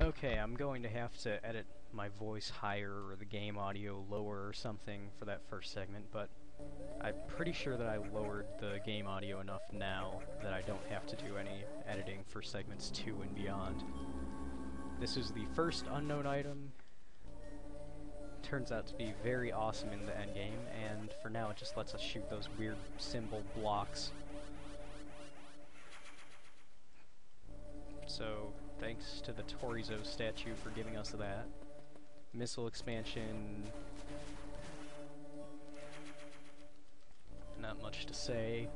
Okay, I'm going to have to edit my voice higher or the game audio lower or something for that first segment, but I'm pretty sure that I lowered the game audio enough now that I don't have to do any editing for segments 2 and beyond. This is the first unknown item. Turns out to be very awesome in the endgame, and for now it just lets us shoot those weird symbol blocks. So, thanks to the Torizo statue for giving us that. Missile expansion... not much to say.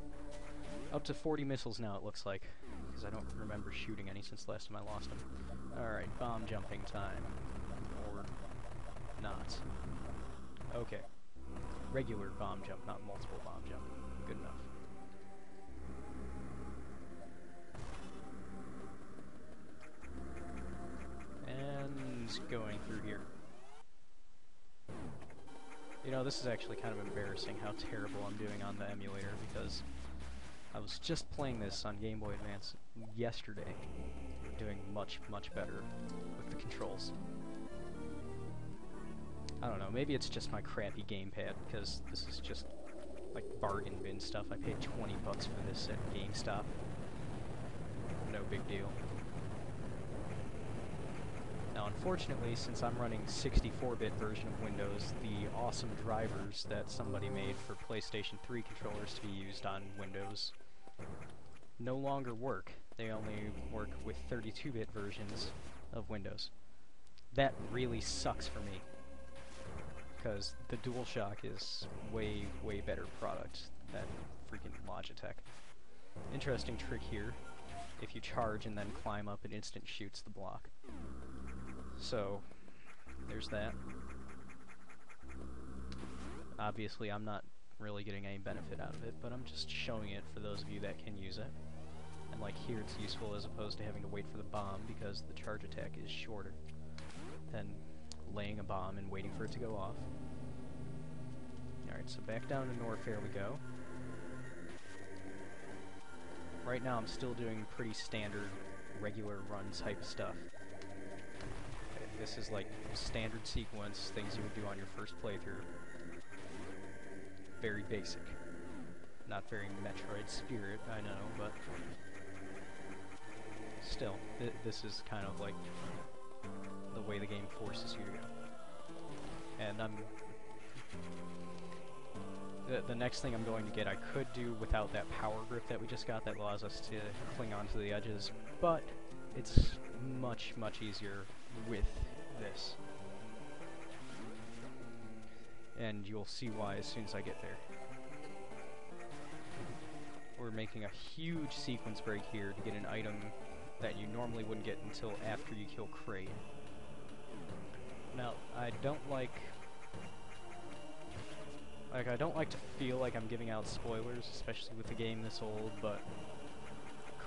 Up to 40 missiles now, it looks like, because I don't remember shooting any since the last time I lost them. Alright, bomb jumping time. Or not. Okay. Regular bomb jump, not multiple bomb jump. Good enough. And going through here. You know, this is actually kind of embarrassing how terrible I'm doing on the emulator, because I was just playing this on Game Boy Advance yesterday, doing much, much better with the controls. I don't know, maybe it's just my crappy gamepad, because this is just like bargain bin stuff. I paid 20 bucks for this at GameStop. No big deal. Now, unfortunately, since I'm running 64-bit version of Windows, the awesome drivers that somebody made for PlayStation 3 controllers to be used on Windows no longer work. They only work with 32-bit versions of Windows. That really sucks for me, because the DualShock is way, way better product than freaking Logitech. Interesting trick here. If you charge and then climb up, it instant shoots the block. So, there's that. Obviously, I'm not really getting any benefit out of it, but I'm just showing it for those of you that can use it. And like here, it's useful as opposed to having to wait for the bomb, because the charge attack is shorter than laying a bomb and waiting for it to go off. Alright, so back down to Norfair we go. Right now I'm still doing pretty standard, regular run type stuff. This is like standard sequence, things you would do on your first playthrough. Very basic. Not very Metroid spirit, I know, but still, this is kind of like the way the game forces you to go. And the next thing I'm going to get I could do without that power grip that we just got that allows us to cling onto the edges, but it's much, much easier with this. And you'll see why as soon as I get there. We're making a huge sequence break here to get an item that you normally wouldn't get until after you kill Kraid. Now, I don't like to feel like I'm giving out spoilers, especially with the game this old, but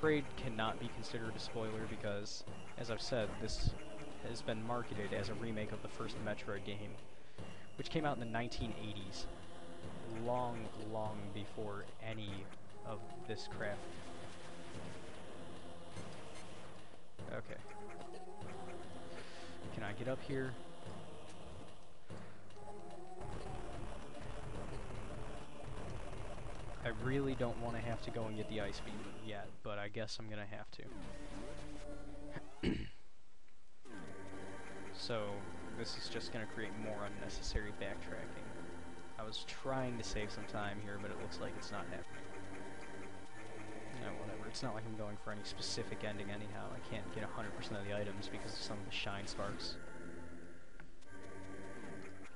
Kraid cannot be considered a spoiler because, as I've said, this has been marketed as a remake of the first Metroid game, which came out in the 1980s, long, long before any of this crap. Okay. Can I get up here? I really don't want to have to go and get the ice beam yet, but I guess I'm gonna have to. So, this is just gonna create more unnecessary backtracking. I was trying to save some time here, but it looks like it's not happening. No, whatever. It's not like I'm going for any specific ending anyhow. I can't get 100% of the items because of some of the shine sparks.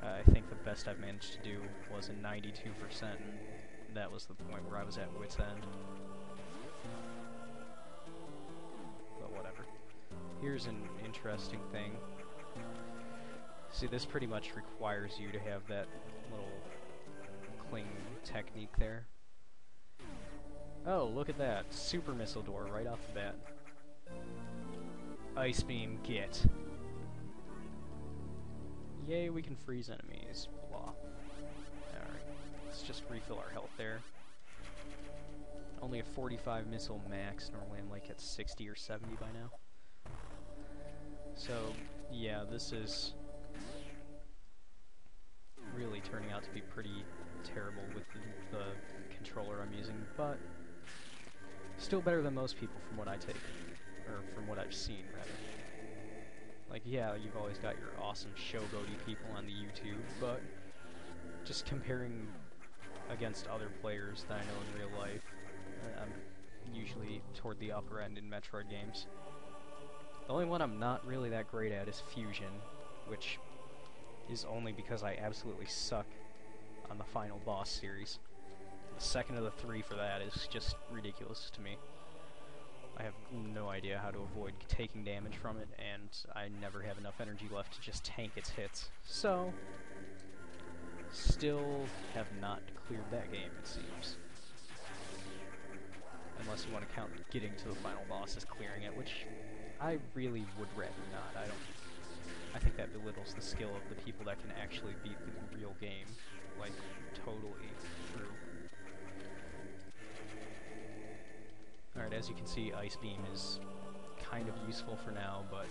I think the best I've managed to do was a 92%. That was the point where I was at wit's end. But whatever. Here's an interesting thing. See, this pretty much requires you to have that little cling technique there. Oh, look at that. Super missile door right off the bat. Ice beam, get. Yay, we can freeze enemies. Blah. Alright, let's just refill our health there. Only a 45 missile max. Normally I'm like at 60 or 70 by now. So, yeah, this is really turning out to be pretty terrible with the controller I'm using, but still better than most people from what I take, or from what I've seen, rather. Like, yeah, you've always got your awesome showboaty people on the YouTube, but just comparing against other players that I know in real life, I'm usually toward the upper end in Metroid games. The only one I'm not really that great at is Fusion, which is only because I absolutely suck on the final boss series. The second of the three for that is just ridiculous to me. I have no idea how to avoid taking damage from it, and I never have enough energy left to just tank its hits. So, still have not cleared that game, it seems. Unless you want to count getting to the final boss as clearing it, which I really would rather not. I think that belittles the skill of the people that can actually beat the real game, like, totally through. Alright, as you can see, Ice Beam is kind of useful for now, but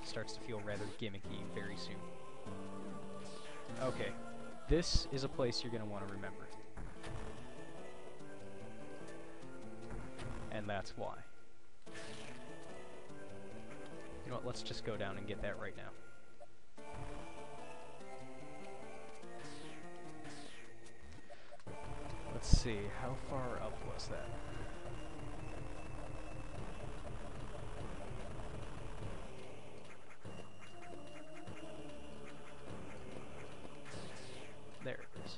starts to feel rather gimmicky very soon. Okay, this is a place you're going to want to remember. And that's why. You know what, let's just go down and get that right now. Let's see, how far up was that? There it is.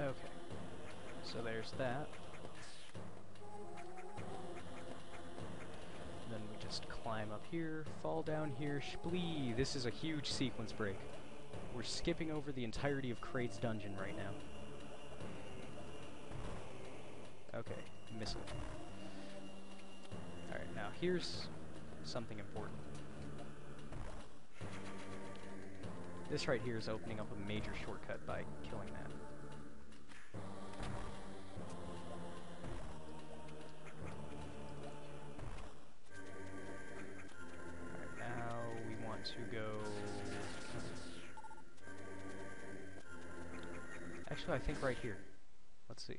Okay, so there's that. Then we just climb up here, fall down here, shplee! This is a huge sequence break. We're skipping over the entirety of Kraid's dungeon right now. Okay, missile. Alright, now here's something important. This right here is opening up a major shortcut by killing that. Alright, now we want to go... Actually, I think right here. Let's see.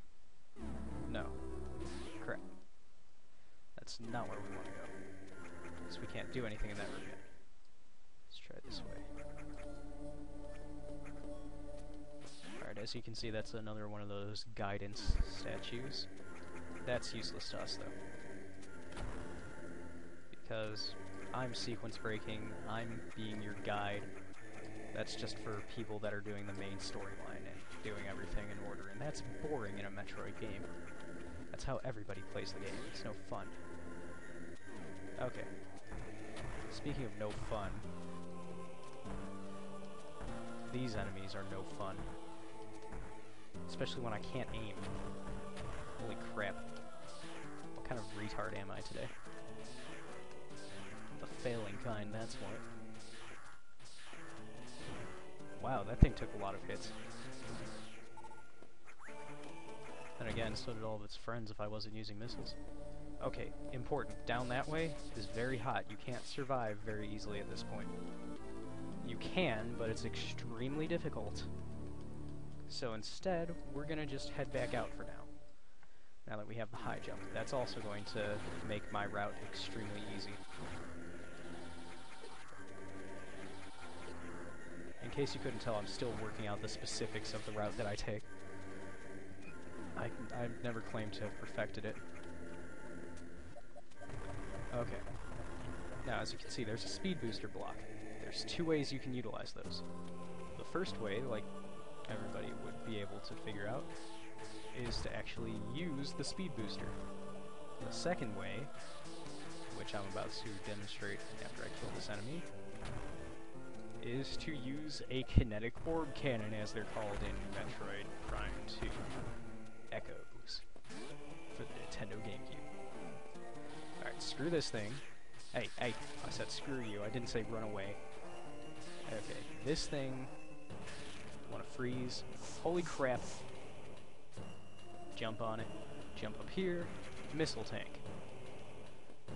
No. Crap. That's not where we want to go. So we can't do anything in that room yet. Let's try this way. Alright, as you can see, that's another one of those guidance statues. That's useless to us, though. Because I'm sequence breaking, I'm being your guide. That's just for people that are doing the main storyline and doing everything in order, and that's boring in a Metroid game. That's how everybody plays the game. It's no fun. Okay. Speaking of no fun, these enemies are no fun. Especially when I can't aim. Holy crap. What kind of retard am I today? The failing kind, that's what. Wow, that thing took a lot of hits. Then again, so did all of its friends if I wasn't using missiles. Okay, important. Down that way is very hot. You can't survive very easily at this point. You can, but it's extremely difficult. So instead, we're gonna just head back out for now. Now that we have the high jump. That's also going to make my route extremely easy. In case you couldn't tell, I'm still working out the specifics of the route that I take. I've never claimed to have perfected it. Okay. Now, as you can see, there's a speed booster block. There's two ways you can utilize those. The first way, like everybody would be able to figure out, is to actually use the speed booster. The second way, which I'm about to demonstrate after I kill this enemy, is to use a kinetic orb cannon, as they're called in Metroid Prime 2 Echoes for the Nintendo GameCube. Alright, screw this thing. Hey, said screw you. I didn't say run away. Okay, this thing... Want to freeze. Holy crap. Jump on it. Jump up here. Missile tank.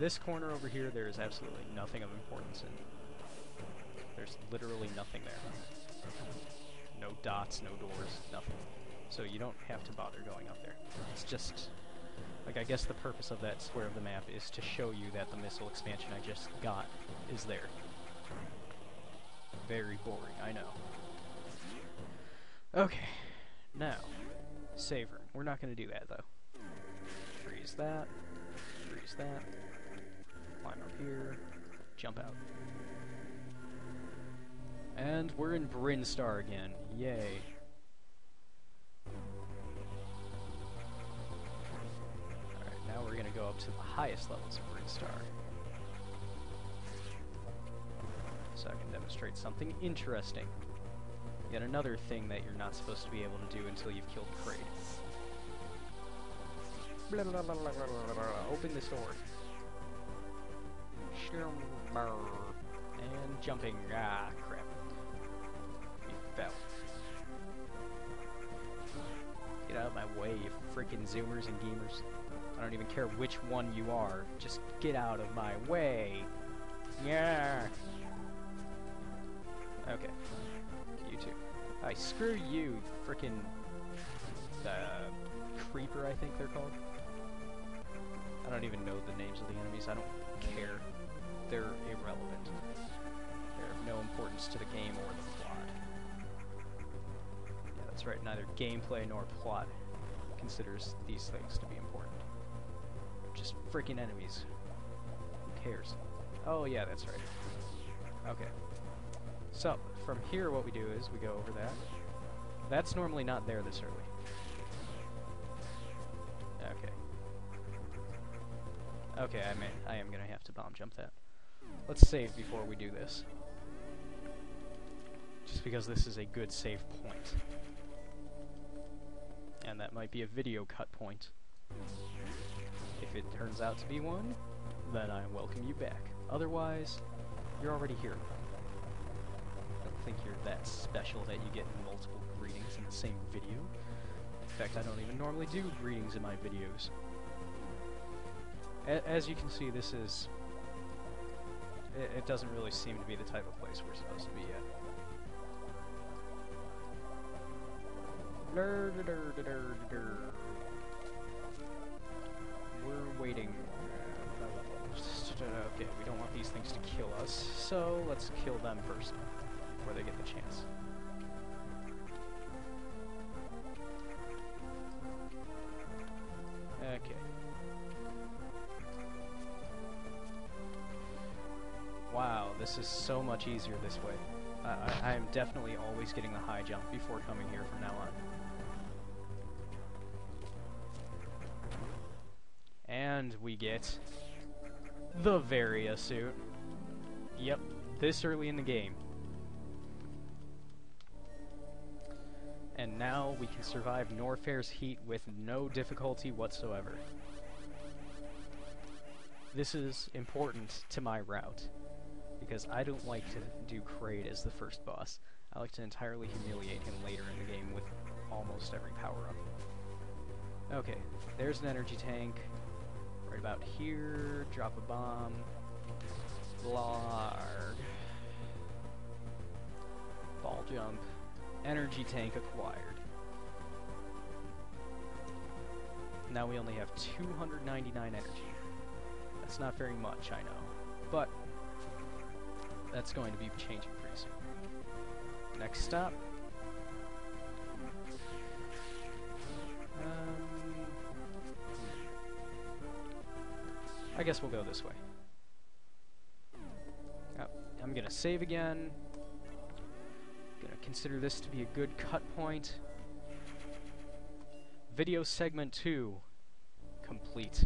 This corner over here, there is absolutely nothing of importance in. There's literally nothing there. No dots, no doors, nothing. So you don't have to bother going up there. It's just... Like, I guess the purpose of that square of the map is to show you that the missile expansion I just got is there. Very boring, I know. Okay, now, savor. We're not going to do that, though. Freeze that, climb up here, jump out. And we're in Brinstar again, yay. Alright, now we're going to go up to the highest levels of Brinstar. So I can demonstrate something interesting. Yet another thing that you're not supposed to be able to do until you've killed Kraid. Blah, blah, blah, blah, blah, blah, blah. Open this door. And jumping. Ah, crap. You fell. Get out of my way, you freaking zoomers and gamers. I don't even care which one you are. Just get out of my way. Yeah. Okay. You too. I screw you, frickin' creeper, I think they're called. I don't even know the names of the enemies. I don't care. They're irrelevant. They're of no importance to the game or the plot. Yeah, that's right. Neither gameplay nor plot considers these things to be important. They're just frickin' enemies. Who cares? Oh yeah, that's right. Okay. So, from here what we do is we go over that. That's normally not there this early. Okay. Okay, I am gonna have to bomb jump that. Let's save before we do this. Just because this is a good save point. And that might be a video cut point. If it turns out to be one, then I welcome you back. Otherwise, you're already here. Think you're that special that you get multiple greetings in the same video. In fact, I don't even normally do greetings in my videos. As you can see, this is... It doesn't really seem to be the type of place we're supposed to be at. We're waiting. Okay, we don't want these things to kill us, so let's kill them first. Before they get the chance. Okay. Wow, this is so much easier this way. I am definitely always getting the high jump before coming here from now on. And we get the Varia suit. Yep, this early in the game. And now we can survive Norfair's heat with no difficulty whatsoever. This is important to my route, because I don't like to do Kraid as the first boss. I like to entirely humiliate him later in the game with almost every power-up. Okay, there's an energy tank. Right about here, drop a bomb. Blarg. Ball jump. Energy tank acquired. Now we only have 299 energy. That's not very much, I know. But that's going to be changing pretty soon. Next stop. I guess we'll go this way. Oh, I'm gonna save again. Gonna consider this to be a good cut point. Video segment 2 complete.